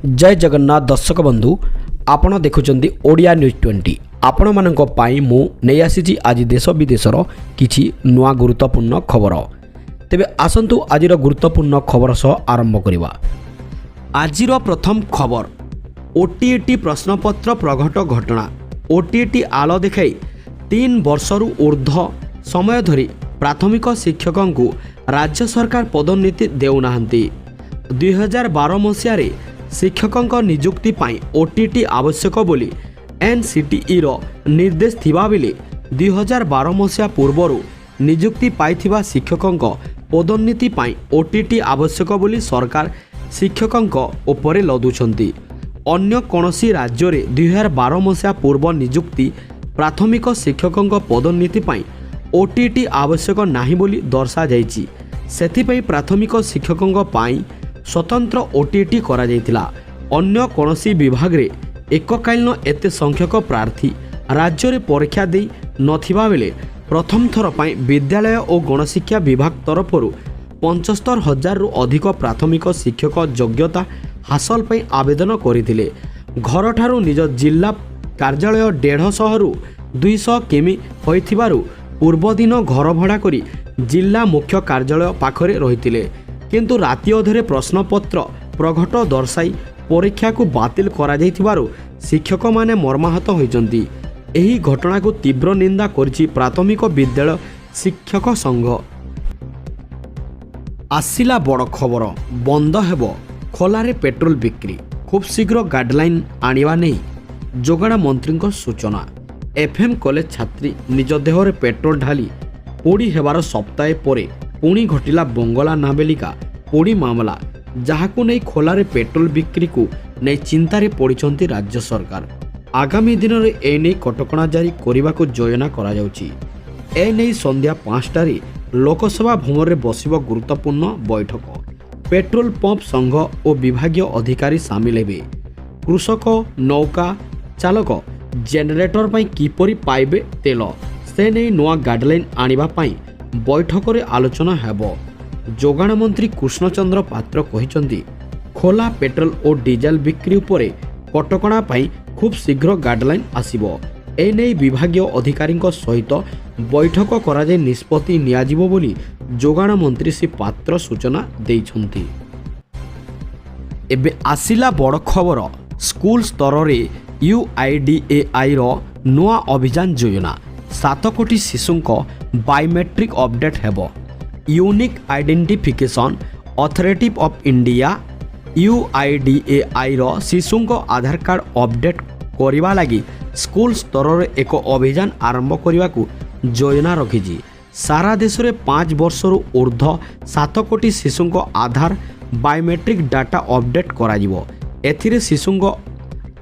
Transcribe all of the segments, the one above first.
जय जगन्नाथ दर्शक बंधु आपण देखुचंदी ओडिया न्यूज 20 आपण मानक पाई मु नै आसीची आज देश विदेशर किछि नुआ गुरुत्वपूर्ण खबर। तेबे आसंतु आजिर गुरुत्वपूर्ण खबर सह आरंभ करिवा। आजिर प्रथम खबर ओटीईटी प्रश्नपत्र प्रघट घटना। ओटीईटी आलो देखाई 3 वर्षरु ऊर्ध्व समय धरी प्राथमिक शिक्षकों को राज्य सरकार पदोन्नति देउनाहंती। 2012 मसीह शिक्षकों नियुक्ति पाई ओटीटी आवश्यक बोली एनसीटीई रो निर्देश थिबा बेले 2012 मसीहा पूर्वरु नियुक्ति पाइथिबा शिक्षकों पदोन्नति पाई ओटीटी आवश्यक बोली सरकार शिक्षकों उपरे लदुछंती। अन्य कोनोसी राज्य रे 2012 मसीहा पूर्व नियुक्ति प्राथमिक शिक्षकों पदोन्नति पाई ओटीटी आवश्यक नाही बोली दर्शा जाइछि। सेथिपई प्राथमिक शिक्षकों पाई स्वतंत्र ओटीटी करा जाइथिला। अन्य कोनोसी विभाग रे एककालीन एते संख्यक प्रार्थी राज्य रे परीक्षा दे नथिबा बेले प्रथम थर पाई विद्यालय और गणशिक्षा विभाग तरफरु 75,000 रु अधिक प्राथमिक शिक्षक योग्यता हासिल पाई आवेदन करिथिले। घर ठारू निज जिला कार्यालय 150 रु 200 किमी होइथिबारु पूर्व दिन घर भड़ा करी जिला मुख्य कार्यालय पाखरे रहिथिले, किंतु राति अधरे प्रश्नपत्र प्रघट दर्शाई परीक्षा को बातिल करा जाइथिबारु शिक्षक माने मर्माहत होइचंती। एही घटना को तीव्र निंदा करछि प्राथमिक विद्यालय शिक्षक संघ। आसिला बड़ खबर बंद हेबो खोलारे पेट्रोल बिक्री। खूब शीघ्र गाइडलाइन आनिबा नै जोगाण मंत्री सूचना। एफएम कॉलेज छात्री निज देहरे पेट्रोल ढाली पोड़ी हेबार सप्ताहे परे पुणी घटिला बंगला नाबालिका पोड़ी मामला, जहाकु नै खोलारे पेट्रोल बिक्री को नै चिंतारे पड़िछंती राज्य सरकार। आगामी दिन में एने कटकणा जारी करने को योजना करा जाउछि। एने संध्या 5टारे लोकसभा भवन में बसिब गुरुत्वपूर्ण बैठक। पेट्रोल पंप संघ और विभागीय अधिकारी सामिल हेबे। कृषक नौका चालक जेनेरेटर पाई किपरि पाइबे तेल से नहीं नुआ गाइडलाइन आनिबा पाई बैठक रे आलोचना हेबो। जोगाण मंत्री कृष्णचंद्र पात्र कहिसंती खोला पेट्रोल और डीजेल बिक्री उपरे कटकणा पाई खूब शीघ्र गाइडलाइन आसीबो। ए नै विभागीय अधिकारी सहित बैठक करा जाय निष्पत्ति नियाजिबो बोली जोगाण मंत्री श्री पात्र सूचना देइछंती। एबे आसिला बड़ खबर स्कूल स्तर रे यूआईडीएआई रो नुआ अभियान योजना। 7 कोटी शिशुंक बायोमेट्रिक अपडेट हेबो। Unique identification authority of India UIDAI रो शिशुंक आधार कार्ड अपडेट करिबा लागि स्कूल स्तर रे एक अभियान आरंभ करिबा को योजना रखिछि। सारा देश रे 5 वर्षरु ऊर्ध्व 7 कोटी शिशुंक आधार बायोमेट्रिक डाटा अपडेट करा जिवो। एथिरे शिशुंक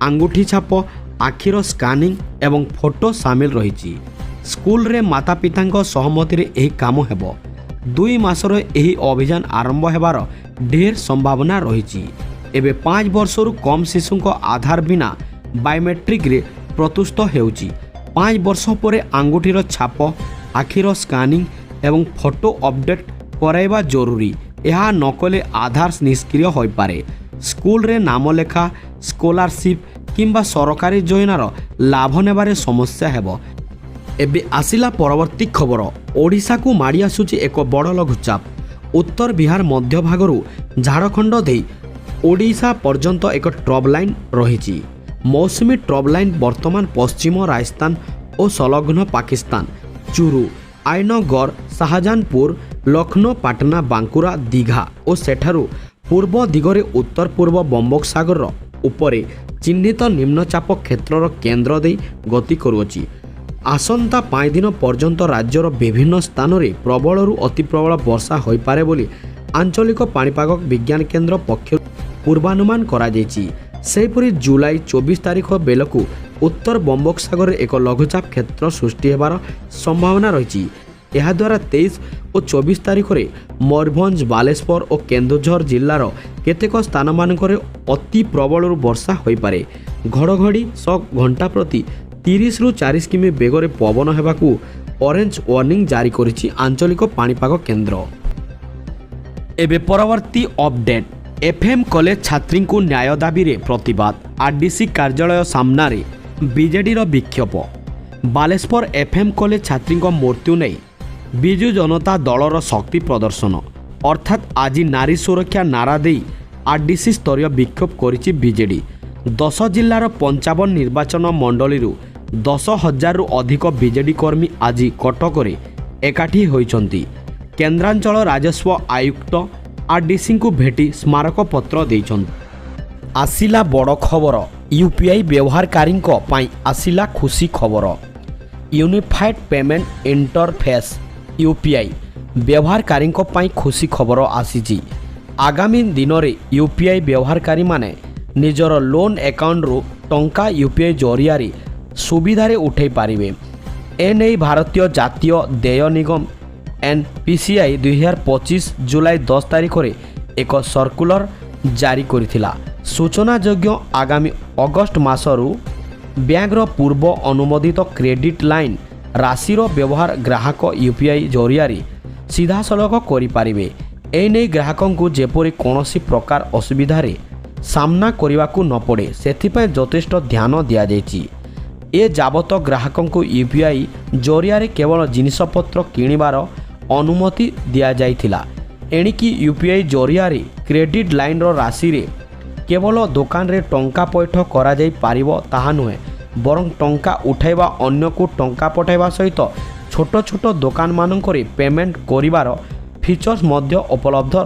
आंगुठी छाप आखिर स्कानिंग एवं फोटो सामिल रही। स्कूल रे माता पिता सहमति रे एही काम हेबो। 2 मासर एही अभियान आरंभ हेबार ढेर संभावना रही। एबे 5 वर्षरु कम शिशुंक आधार बिना बायोमेट्रिक रे प्रतुष्ट हेउची। 5 वर्ष परे आंगुठीर छाप आखिर स्कानिंग एवं फोटो अपडेट कराइबा जरूरी। यह नकले आधार निष्क्रिय होई पारे। स्कूल रे नाम लेखा स्कॉलरशिप किंबा सरकारी योजनार लाभ नेबारे समस्या हेबो। एबे आसिला परवर्ती खबर ओडिशा को माड़ी आसुची एक बड़ लघुचाप। उत्तर बिहार मध्य भागरु झारखंड दे ओडिशा पर्यंत एक ट्रब लाइन रही। मौसुमी ट्रब लाइन वर्तमान पश्चिम राजस्थान और संलग्न पाकिस्तान चुरु आयनगर शाहजहानपुर लखनऊ पाटना बांकुरा दीघा और सेठारु पूर्व दिगरे उत्तर पूर्व बंगोपसागर उपरे चिन्हित निम्नचाप क्षेत्रर केन्द्र दे गति करुअछि। आसंता 5 दिन पर्यंत राज्यर विभिन्न स्थान में प्रबलरु अति प्रबल वर्षा होई पारे बोली आंचलिक पाणीपाग विज्ञान केन्द्र पक्षरु पूर्वानुमान करा जायछि। सेहिपरि जुलाई 24 तारिख बेलकु उत्तर बंगोपसागर एक लघुचाप क्षेत्र सृष्टि हेबार संभावना रही। यह द्वारा 23 और 24 तारिख में मयूरभंज बालेश्वर और केन्दुझर जिलार केतेक स्थान मानकरे अति प्रबल वर्षा होई पारे। घड़घड़ी 100 घंटा प्रति 30 रु 40 किमी बेगरे पवन हेबाकू ऑरेंज वार्निंग जारी करिछि आंचलिक पाणीपाग केन्द्र। एबे परवर्ती अपडेट एफएम कॉलेज छात्री को न्याय दाबी रे प्रतिवाद आरडीसी कार्यालय सामने बीजेडी विक्षोभ बालेश्वर एफएम कॉलेज छात्री मृत्यु नहीं विजु जनता दलर शक्ति प्रदर्शन अर्थात आज नारी सुरक्षा नारा दे आरडीसी स्तरीय विक्षोभ करिछि बीजेडी 10 जिल्लार 55 निर्वाचन मंडली 10,000 रु अधिक बीजेडी कर्मी आज कटक एकाठी होइछन्ति। केन्द्रांचल राजस्व आयुक्त आरडीसी को भेटी स्मारक पत्र देइछन्ति। आसिला बड़ खबर यूपीआई व्यवहारकारी आसिला खुशी खबर यूनिफाइड पेमेंट इंटरफेस यूपीआई व्यवहारकारी खुशी खबर आसीछि। आगामी दिन में यूपीआई व्यवहारकारी माने निजर लोन अकाउंट रु टंका यूपीआई जरिया सुविधारे उठै पारिबे। एने भारतीय जातीय देय निगम एनपीसीआई 2025 जुलाई 10 तारिख में एक सर्कुलर जारी करिथिला। सूचनायोग्य आगामी अगस्ट मासरू बैंकर पूर्व अनुमोदित क्रेडिट लाइन राशिर व्यवहार ग्राहक यूपीआई जरिया सीधासलख करें। एने ग्राहकों को जेपरी कौनसी प्रकार असुविधार सामना करने को न पड़े से यथेष्ट ध्यान दि ए जाबत ग्राहकों को यूपीआई जरिया केवल जिनपत्र किणवार अनुमति दि जाइथिला। एणिकी यूपीआई जरिया क्रेडिट लाइन राशि रे केवल दुकान रे टंका पैठ करा जाई पारिबो ताहा नुहे बरं टंका उठाइबा अन्य को टंका पठाइबा सहित छोट छोट दुकान मानकरे पेमेंट करिवार फीचर्स मध्य उपलब्ध।